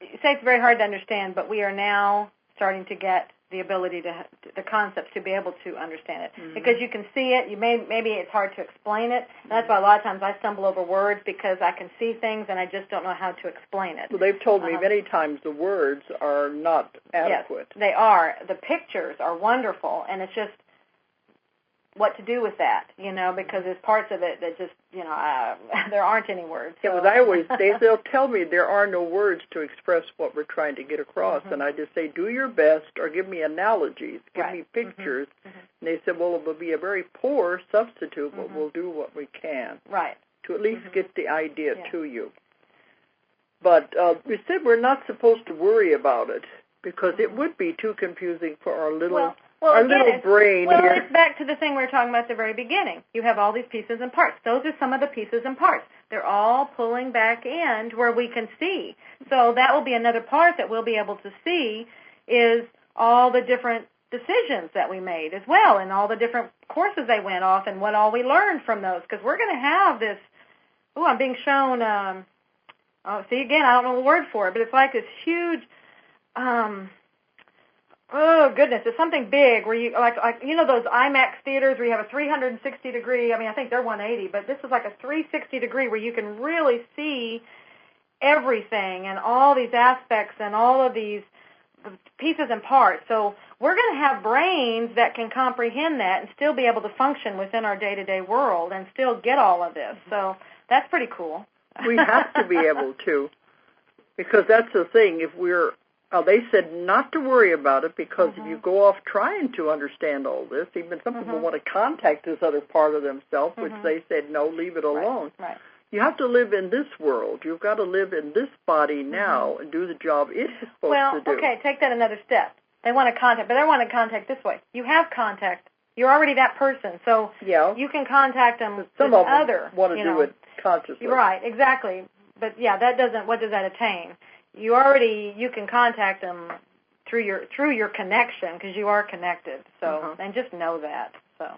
[SPEAKER 2] you say it's very hard to understand, but we are now starting to get the ability the concepts to be able to understand it. Because you can see it, maybe it's hard to explain it. And that's why a lot of times I stumble over words, because I can see things and I just don't know how to explain it.
[SPEAKER 1] Well, they've told me many times the words are not adequate.
[SPEAKER 2] Yes, they are. The pictures are wonderful, and it's just what to do with that, because there's parts of it that just, there aren't any words. So.
[SPEAKER 1] Yeah, well, they'll tell me there are no words to express what we're trying to get across, and I just say, do your best, or give me analogies, give me pictures. And they said, well, it will be a very poor substitute, but we'll do what we can to at least get the idea to you. But we said we're not supposed to worry about it, because it would be too confusing for our little... little brain
[SPEAKER 2] here.
[SPEAKER 1] Well,
[SPEAKER 2] it's back to the thing we were talking about at the very beginning. You have all these pieces and parts. Those are some of the pieces and parts. They're all pulling back in to where we can see. So that will be another part that we'll be able to see, is all the different decisions that we made as well, and all the different courses they went off, and what all we learned from those. Because we're going to have this, I'm being shown, see, again, I don't know the word for it, but it's like this huge... oh, goodness, it's something big where you, like those IMAX theaters where you have a 360 degree, I think they're 180, but this is like a 360 degree where you can really see everything and all these aspects and all of these pieces and parts. So we're going to have brains that can comprehend that and still be able to function within our day-to-day world and still get all of this. So that's pretty cool.
[SPEAKER 1] We have to be able to, because that's the thing. If we're they said not to worry about it, because if you go off trying to understand all this, even some people want to contact this other part of themselves, which they said, no, leave it alone.
[SPEAKER 2] Right.
[SPEAKER 1] You have to live in this world. You've got to live in this body now and do the job it's supposed to do. Well,
[SPEAKER 2] okay, take that another step. They want to contact, but they want to contact this way. You have contact. You're already that person, so you can contact them.
[SPEAKER 1] Some of them want to do it consciously.
[SPEAKER 2] Right, exactly. But what does that attain? You can contact them through your connection, because you are connected. So and just know that. So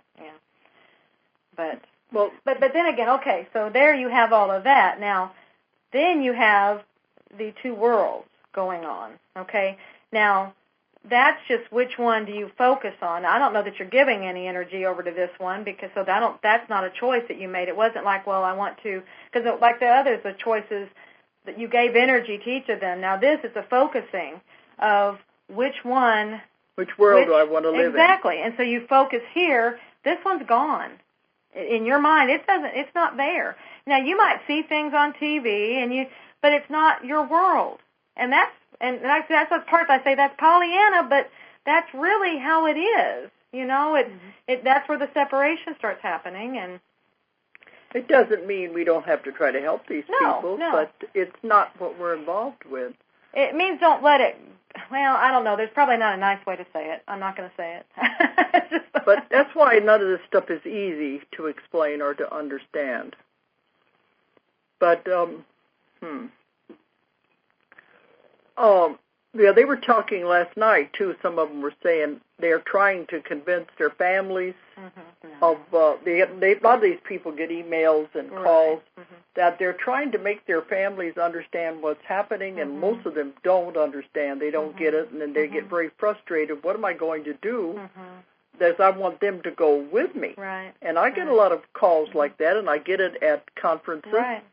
[SPEAKER 2] but then again, okay. So there you have all of that. Now, then you have the two worlds going on. Okay. Now, that's just which one do you focus on. I don't know that you're giving any energy over to this one, because that's not a choice that you made. It wasn't like, well, I want to, because like the others, the choices. that you gave energy to each of them. Now this is a focusing of which one.
[SPEAKER 1] Which world do I want to live in?
[SPEAKER 2] Exactly. And so you focus here. This one's gone. In your mind, it's not there. Now you might see things on TV, but it's not your world. And that's the part I say that's Pollyanna, but that's really how it is. That's where the separation starts happening. And
[SPEAKER 1] it doesn't mean we don't have to try to help these people, but it's not what we're involved with.
[SPEAKER 2] It means don't let it. Well, I don't know. There's probably not a nice way to say it. I'm not going to say it.
[SPEAKER 1] But that's why none of this stuff is easy to explain or to understand. But, yeah, they were talking last night, too. Some of them were saying they're trying to convince their families of, a lot of these people get emails and calls that they're trying to make their families understand what's happening, and most of them don't understand. They don't get it, and then they get very frustrated. What am I going to do? That I want them to go with me.
[SPEAKER 2] Right.
[SPEAKER 1] And I get a lot of calls like that, and I get it at conferences.
[SPEAKER 2] Right.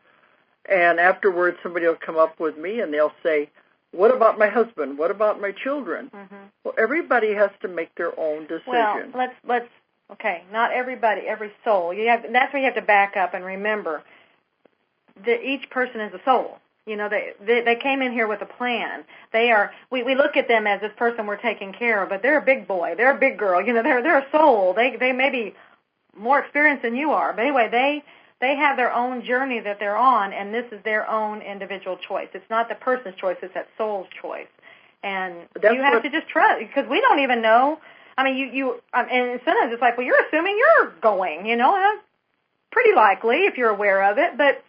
[SPEAKER 1] And afterwards, somebody will come up with me, and they'll say, what about my husband? What about my children? Well, everybody has to make their own decision.
[SPEAKER 2] Well, let's okay, not everybody, every soul. That's where you have to back up and remember that each person is a soul. They came in here with a plan. We look at them as this person we're taking care of, but they're a big boy, they're a big girl. They're a soul. They may be more experienced than you are, but anyway, they have their own journey that they're on, and this is their own individual choice. It's not the person's choice, it's that soul's choice. And you have to just trust, because we don't even know. I mean, and sometimes it's like, well, you're assuming you're going, pretty likely if you're aware of it, but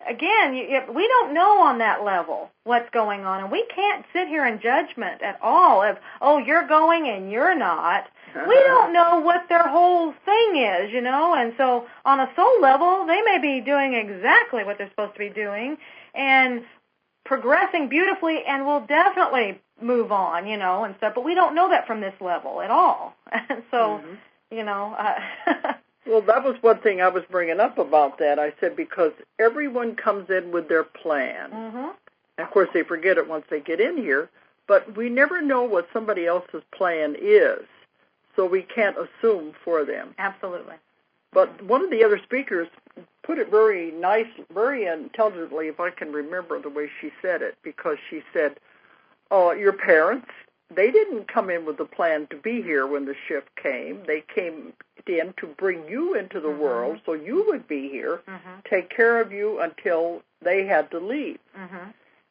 [SPEAKER 2] again, we don't know on that level what's going on, and we can't sit here in judgment at all of, oh, you're going and you're not. We don't know what their whole thing is, and so on a soul level, they may be doing exactly what they're supposed to be doing and progressing beautifully and will definitely move on, and stuff, but we don't know that from this level at all. And so,
[SPEAKER 1] Well, that was one thing I was bringing up about that. I said because everyone comes in with their plan. And of course, they forget it once they get in here, but we never know what somebody else's plan is, so we can't assume for them.
[SPEAKER 2] Absolutely.
[SPEAKER 1] But one of the other speakers put it very nice, very intelligently, if I can remember the way she said it, because she said, your parents, they didn't come in with a plan to be here when the ship came. They came in to bring you into the world so you would be here, take care of you until they had to leave.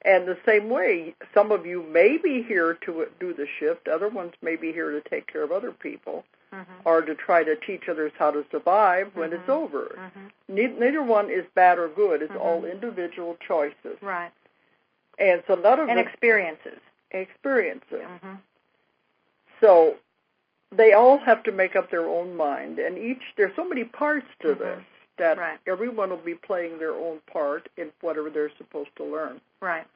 [SPEAKER 1] And the same way, some of you may be here to do the shift, other ones may be here to take care of other people or to try to teach others how to survive when it's over. Neither one is bad or good. It's all individual choices.
[SPEAKER 2] Right.
[SPEAKER 1] And so none of
[SPEAKER 2] experiences.
[SPEAKER 1] So they all have to make up their own mind, and there's so many parts to this that everyone will be playing their own part in whatever they're supposed to learn.
[SPEAKER 2] Right.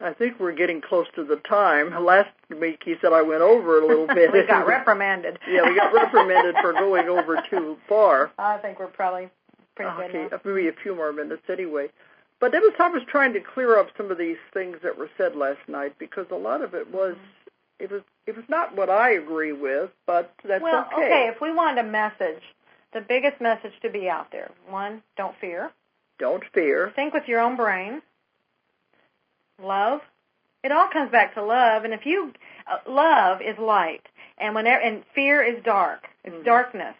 [SPEAKER 1] I think we're getting close to the time. Last week he said I went over a little bit.
[SPEAKER 2] We got reprimanded.
[SPEAKER 1] Yeah, we got reprimanded for going over too far.
[SPEAKER 2] I think we're probably pretty good now.
[SPEAKER 1] Maybe a few more minutes anyway. But I was trying to clear up some of these things that were said last night, because a lot of it was it was not what I agree with, but that's okay.
[SPEAKER 2] Well, okay, if we wanted a message, the biggest message to be out there, one, don't fear.
[SPEAKER 1] Don't fear.
[SPEAKER 2] Think with your own brain. Love. It all comes back to love, and if you love is light, and fear is dark. It's darkness.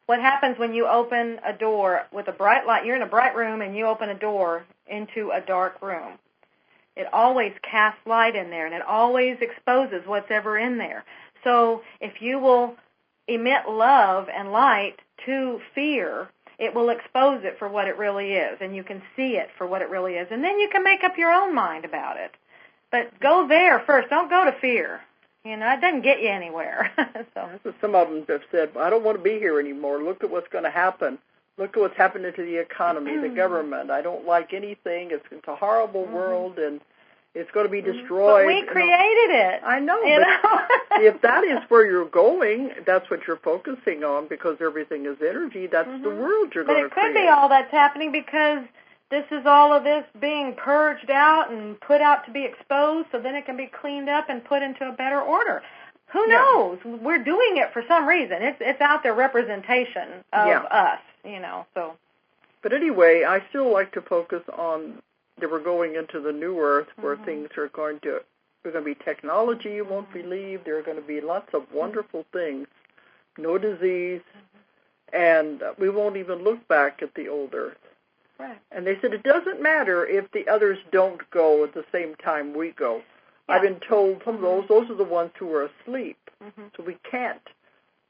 [SPEAKER 2] What happens when you open a door with a bright light? You're in a bright room and you open a door into a dark room. It always casts light in there, and it always exposes what's ever in there. So if you will emit love and light to fear, it will expose it for what it really is, and you can see it for what it really is, and then you can make up your own mind about it. But go there first. Don't go to fear. It doesn't get you anywhere. So
[SPEAKER 1] some of them have said, I don't want to be here anymore. Look at what's going to happen. Look at what's happening to the economy, the government. I don't like anything. It's a horrible world, and it's going to be destroyed.
[SPEAKER 2] But we created it.
[SPEAKER 1] I know. But if that is where you're going, that's what you're focusing on, because everything is energy. That's the world you're going to create.
[SPEAKER 2] But it could be all that's happening because this is all of this being purged out and put out to be exposed so then it can be cleaned up and put into a better order. Who knows? We're doing it for some reason. It's out there representation of us, so.
[SPEAKER 1] But anyway, I still like to focus on that we're going into the new earth where things are going to be technology you won't believe. There are going to be lots of wonderful things, no disease, and we won't even look back at the old earth.
[SPEAKER 2] Right.
[SPEAKER 1] And they said it doesn't matter if the others don't go at the same time we go. Yeah. I've been told some of those are the ones who are asleep. So we can't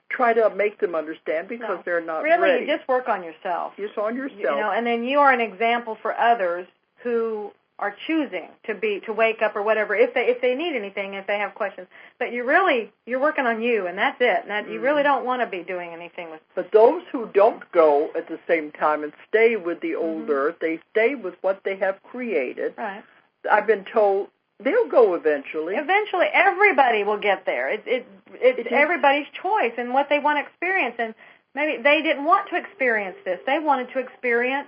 [SPEAKER 1] try to make them understand because they're not ready.
[SPEAKER 2] Really, you just work on yourself.
[SPEAKER 1] Just on yourself.
[SPEAKER 2] And then you are an example for others who are choosing to wake up or whatever, if they need anything, if they have questions. But you're working on you, and that's it. And you really don't want to be doing anything with.
[SPEAKER 1] But those who don't go at the same time and stay with the old earth, they stay with what they have created.
[SPEAKER 2] Right.
[SPEAKER 1] I've been told they'll go eventually.
[SPEAKER 2] Eventually, everybody will get there. It's everybody's choice and what they want to experience. And maybe they didn't want to experience this. They wanted to experience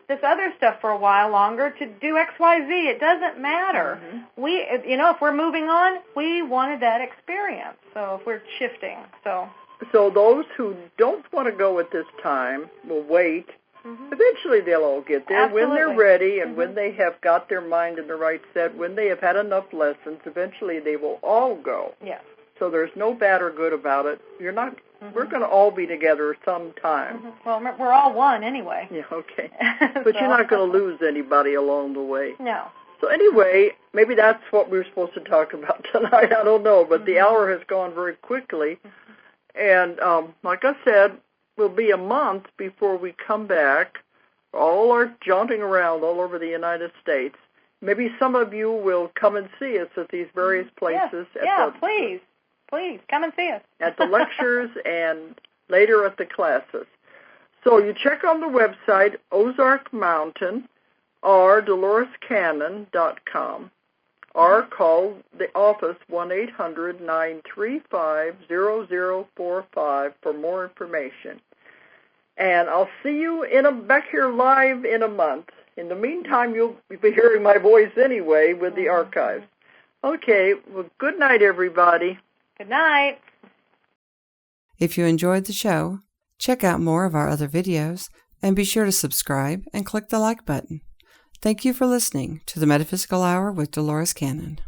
[SPEAKER 2] this other stuff for a while longer to do X, Y, Z. It doesn't matter. If we're moving on, we wanted that experience. So if we're shifting, so
[SPEAKER 1] those who don't want to go at this time will wait. Eventually they'll all get there.
[SPEAKER 2] Absolutely.
[SPEAKER 1] When they're ready and when they have got their mind in the right set, when they have had enough lessons, eventually they will all go.
[SPEAKER 2] Yes.
[SPEAKER 1] So there's no bad or good about it. You're not. We're going to all be together sometime.
[SPEAKER 2] Well, we're all one anyway.
[SPEAKER 1] Yeah, okay. But you're not going to lose anybody along the way.
[SPEAKER 2] No.
[SPEAKER 1] So anyway, maybe that's what we were supposed to talk about tonight. I don't know, but the hour has gone very quickly. And like I said, will be a month before we come back. All are jaunting around all over the United States. Maybe some of you will come and see us at these various places.
[SPEAKER 2] Yes. Please. Please, come and see us.
[SPEAKER 1] At the lectures and later at the classes. So you check on the website, Ozark Mountain, or DoloresCannon.com, or call the office 1-800-935-0045 for more information. And I'll see you back here live in a month. In the meantime, you'll be hearing my voice anyway with the archives. Okay, well, good night, everybody.
[SPEAKER 2] Good night.
[SPEAKER 3] If you enjoyed the show, check out more of our other videos and be sure to subscribe and click the like button. Thank you for listening to the Metaphysical Hour with Dolores Cannon.